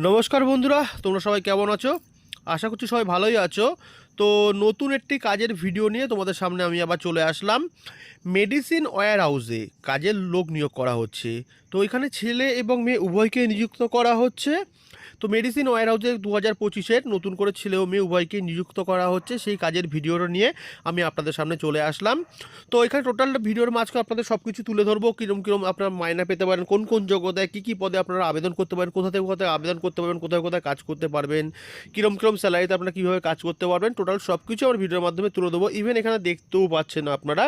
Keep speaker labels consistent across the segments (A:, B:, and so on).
A: নমস্কার বন্ধুরা, তোমরা সবাই কেমন আছো? আশা করছি সবাই ভালোই আছো। তো নতুন একটি কাজের ভিডিও নিয়ে তোমাদের সামনে আমি আবার চলে আসলাম। মেডিসিন ওয়্যার হাউসে কাজের লোক নিয়োগ করা হচ্ছে। তো এখানে ছেলে এবং মেয়ে উভয়কে নিযুক্ত করা হচ্ছে। তো মেডিসিন ওয়্যার হাউসে 2025-এর নতুন করে ছেলে ও মেয়ে উভয়কে নিযুক্ত করা হচ্ছে, সেই কাজের ভিডিওটা নিয়ে আমি আপনাদের সামনে চলে আসলাম। তো এখানে টোটাল ভিডিওর মাঝখানে আপনাদের সব কিছু তুলে ধরবো, কীরকম কীরকম আপনারা মাইনা পেতে পারেন, কোন কোন যোগ্যতায় কী কী পদে আপনারা আবেদন করতে পারেন, কোথা থেকে কোথায় আবেদন করতে পারবেন, কোথায় কোথায় কাজ করতে পারবেন, কীরকম কীরকম স্যালারিতে আপনারা কীভাবে কাজ করতে পারবেন, টোটাল সব কিছু আমার ভিডিওর মাধ্যমে তুলে দেবো। ইভেন এখানে দেখতেও পাচ্ছেন আপনারা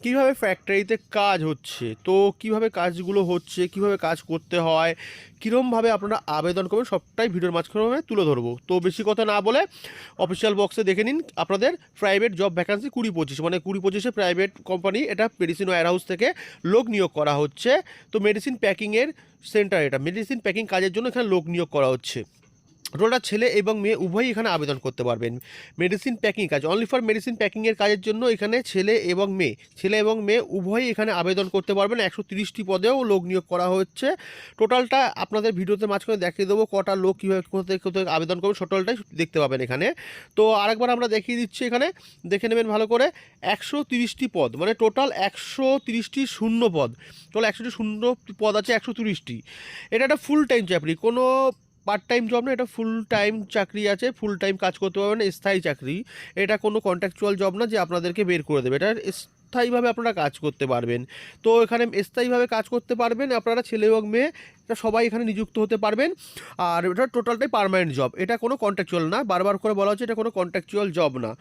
A: কীভাবে ফ্যাক্টরিতে কাজ হচ্ছে, তো কীভাবে কাজগুলো হচ্ছে, কীভাবে কাজ করতে হয়, কীরকমভাবে আপনারা আবেদন করবেন, সবটাই ভিডিওর মাঝখানে তুলে ধরবো। তো বেশি কথা না বলে অফিসিয়াল বক্সে দেখে নিন আপনাদের প্রাইভেট জব ভ্যাকান্সি 2025, মানে 2025-এ প্রাইভেট কোম্পানি, এটা মেডিসিন ওয়্যার হাউস থেকে লোক নিয়োগ করা হচ্ছে। তো মেডিসিন প্যাকিংয়ের সেন্টার, এটা মেডিসিন প্যাকিং কাজের জন্য এখানে লোক নিয়োগ করা হচ্ছে। টোটাল ছেলে এবং মেয়ে উভয়ই এখানে আবেদন করতে পারবেন। মেডিসিন প্যাকিং কাজ, অনলি ফর মেডিসিন প্যাকিংয়ের কাজের জন্য এখানে ছেলে এবং মেয়ে উভয়ই এখানে আবেদন করতে পারবেন। 130টি পদেও লোক নিয়োগ করা হচ্ছে। টোটালটা আপনাদের ভিডিওতে মাঝখানে দেখিয়ে দেবো কটা লোক কীভাবে কোথায় কোথায় আবেদন করবেন, টোটালটাই দেখতে পাবেন এখানে। তো আরেকবার আমরা দেখিয়ে দিচ্ছি, এখানে দেখে নেবেন ভালো করে। 130টি পদ, মানে টোটাল 130টি শূন্য পদ, টোটাল 100টি শূন্য পদ আছে 130টি। এটা একটা ফুল টাইম চাকরি, কোনো পার্ট টাইম জব না, এটা ফুল টাইম চাকরি আছে, ফুল টাইম কাজ করতে পারবেন, স্থায়ী চাকরি। এটা কোনো কন্ট্রাকচুয়াল জব না যে আপনাদেরকে বের করে দেবে, এটা স্থায়ীভাবে আপনারা কাজ করতে পারবেন। তো এখানে স্থায়ীভাবে কাজ করতে পারবেন আপনারা, ছেলে এবং মেয়ে এটা সবাই এখানে নিযুক্ত হতে পারবেন। আর এটা টোটালটাই পার্মানেন্ট জব, এটা কোনো কন্ট্রাকচুয়াল না, বারবার করে বলা হচ্ছে এটা কোনো কন্ট্রাকচুয়াল জব না।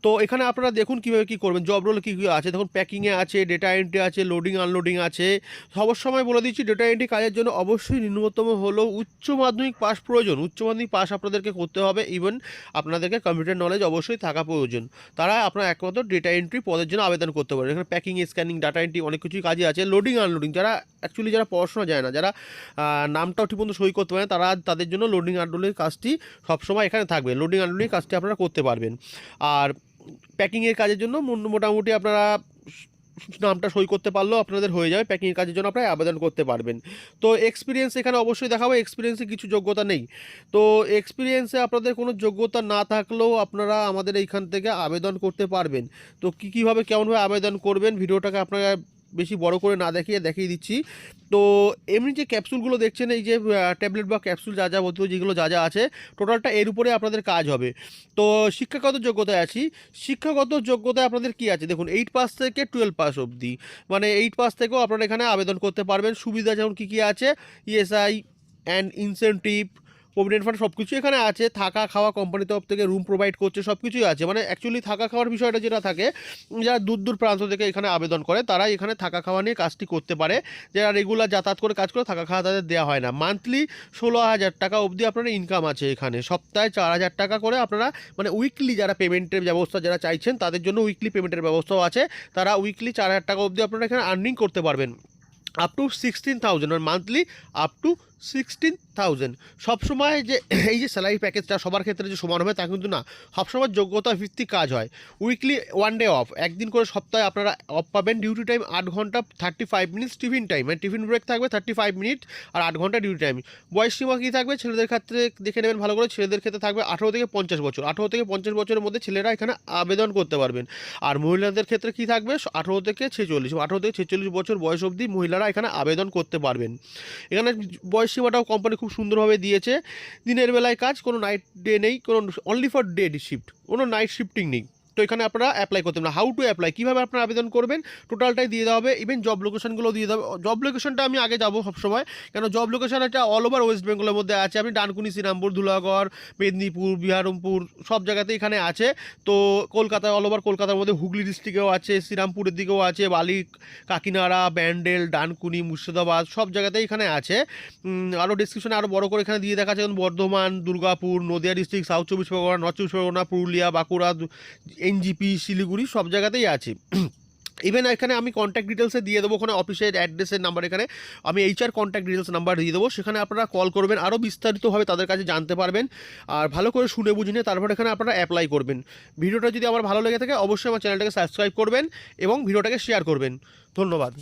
A: তো এখানে আপনারা দেখুন কীভাবে কী করবেন, জব রোল কী কী আছে দেখুন। প্যাকিংয়ে আছে, ডেটা এন্ট্রি আছে, লোডিং আনলোডিং আছে। সবার সময় বলে দিচ্ছি, ডেটা এন্ট্রি কাজের জন্য অবশ্যই ন্যূনতম হলেও উচ্চ মাধ্যমিক পাস প্রয়োজন, উচ্চ মাধ্যমিক পাস আপনাদেরকে করতে হবে। ইভেন আপনাদেরকে কম্পিউটার নলেজ অবশ্যই থাকা প্রয়োজন, তারা আপনার একমাত্র ডেটা এন্ট্রি পদের জন্য আবেদন করতে পারেন। এখানে প্যাকিং, স্ক্যানিং, ডাটা এন্ট্রি অনেক কিছুই কাজে আছে। লোডিং আনলোডিং, যারা পড়াশোনা যায় না, যারা নামটাও ঠিক মতো সই করতে পারেন, তাদের জন্য লোডিং আনলোডিং কাজটি সবসময় এখানে থাকবে। লোডিং আনলোডিং কাজটি আপনারা করতে পারবেন। আর প্যাকিংয়ের কাজের জন্য মোটামুটি আপনারা নামটা সই করতে পারলেও আপনাদের হয়ে যাবে, প্যাকিংয়ের কাজের জন্য আপনারা আবেদন করতে পারবেন। তো এক্সপিরিয়েন্স এখানে অবশ্যই দেখাবো, এক্সপিরিয়েন্সে কিছু যোগ্যতা নেই। তো এক্সপিরিয়েন্সে আপনাদের কোনো যোগ্যতা না থাকলেও আপনারা আমাদের এইখান থেকে আবেদন করতে পারবেন। তো কীভাবে কেমনভাবে আবেদন করবেন, ভিডিওটাকে আপনারা বেশি বড় করে না দেখিয়ে দিচ্ছি। তো এমনি যে ক্যাপসুলগুলো দেখছেন, এই যে ট্যাবলেট বা ক্যাপসুল যা বলতে যেগুলো যা আছে, টোটালটা এর উপরে আপনাদের কাজ হবে। তো শিক্ষাগত যোগ্যতায় আছি, শিক্ষাগত যোগ্যতায় আপনাদের কি আছে দেখুন, 8 পাস থেকে 12 পাস অবধি, মানে 8 পাস থেকেও আপনারা এখানে আবেদন করতে পারবেন। সুবিধা যেমন কী কী আছে, ESI and incentive, provident fund, সব কিছু এখানে আছে। থাকা খাওয়া কোম্পানি তরফ থেকে রুম প্রোভাইড করছে, সব কিছুই আছে। মানে অ্যাকচুয়ালি থাকা খাওয়ার বিষয়টা যেটা থাকে, যারা দূর প্রান্ত থেকে এখানে আবেদন করে তারাই এখানে থাকা খাওয়া নিয়ে কাজটি করতে পারে। যারা রেগুলার যাতায়াত করে কাজ করে থাকা খাওয়া তাদের দেওয়া হয় না। মান্থলি 16,000 টাকা অবধি আপনার ইনকাম আছে এখানে। সপ্তাহে 4,000 টাকা করে আপনারা, মানে উইকলি যারা পেমেন্টের ব্যবস্থা যারা চাইছেন তাদের জন্য উইকলি পেমেন্টের ব্যবস্থাও আছে। তারা উইকলি 4,000 টাকা অবধি আপনারা এখানে আর্নিং করতে পারবেন, আপ টু 16,000, আর মান্থলি আপ টু 16,000। সবসময় যে এই যে স্যালারি প্যাকেজটা সবার ক্ষেত্রে যে সমান হবে তা কিন্তু না, সবসময় যোগ্যতা ভিত্তিক কাজ হয়। উইকলি 1 ডে অফ, একদিন করে সপ্তাহে আপনারা অফ পাবেন। ডিউটি টাইম 8 ঘন্টা 35 মিনিটস, টিফিন টাইম মানে টিফিন ব্রেক থাকবে 35 মিনিট, আর 8 ঘন্টা ডিউটি টাইম। বয়স সীমা কী থাকবে, ছেলেদের ক্ষেত্রে দেখে নেবেন ভালো করে, ছেলেদের ক্ষেত্রে থাকবে 18 থেকে 50 বছর। 18 থেকে 50 বছরের মধ্যে ছেলেরা এখানে আবেদন করতে পারবেন। আর মহিলাদের ক্ষেত্রে কী থাকবে, 18 থেকে 46 বছর বয়স অবধি মহিলারা এখানে আবেদন করতে পারবেন। এখানে বয়স সীমাটাও কোম্পানি খুব সুন্দরভাবে দিয়েছে। দিনের বেলায় কাজ, কোনো নাইট ডে নেই, কোনো অনলি ফর ডে শিফট, কোনো নাইট শিফটিং নেই। তো এখানে আপনারা অ্যাপ্লাই করতে পারেন। হাউ টু অ্যাপ্লাই, কীভাবে আপনারা আবেদন করবেন, টোটালটাই দিয়ে দেওয়া হবে। ইভেন জব লোকেশনগুলো দিয়ে দেওয়া হবে। জব লোকেশনটা আমি আগে যাবো সবসময়, কেন জব লোকেশন একটা অল ওভার ওয়েস্ট বেঙ্গলের মধ্যে আছে। আপনি ডানকুনি, শ্রীরামপুর, ধুলাগড়, মেদিনীপুর, বিহারমপুর সব জায়গাতেই এখানে আছে। তো কলকাতায়, অল ওভার কলকাতার মধ্যে হুগলি ডিস্ট্রিক্টেও আছে, শ্রীরামপুরের দিকেও আছে, বালি, কাকিনাড়া, ব্যান্ডেল, ডানকুনি, মুর্শিদাবাদ সব জায়গাতেই এখানে আছে। আরও ডিসক্রিপশনে আরও বড় করে এখানে দিয়ে দেখা যাচ্ছে, Bardhaman, Durgapur, Nadia district, south 24 Pargana, north 24 Pargana, Purulia, Bankura, NJP, Siliguri সব জায়গাতেই আছে। ইভেন এখানে আমি কন্ট্যাক্ট ডিটেলসে দিয়ে দেবো, ওখানে অফিসের অ্যাড্রেসের নাম্বার, এখানে আমি HR কন্ট্যাক্ট ডিটেলস নাম্বার দিয়ে দেবো, সেখানে আপনারা কল করবেন, আরও বিস্তারিতভাবে তাদের কাছে জানতে পারবেন। আর ভালো করে শুনে বুঝে নিয়ে তারপর এখানে আপনারা অ্যাপ্লাই করবেন। ভিডিওটা যদি আমার ভালো লেগে থাকে অবশ্যই আমার চ্যানেলটাকে সাবস্ক্রাইব করবেন এবং ভিডিওটাকে শেয়ার করবেন। ধন্যবাদ।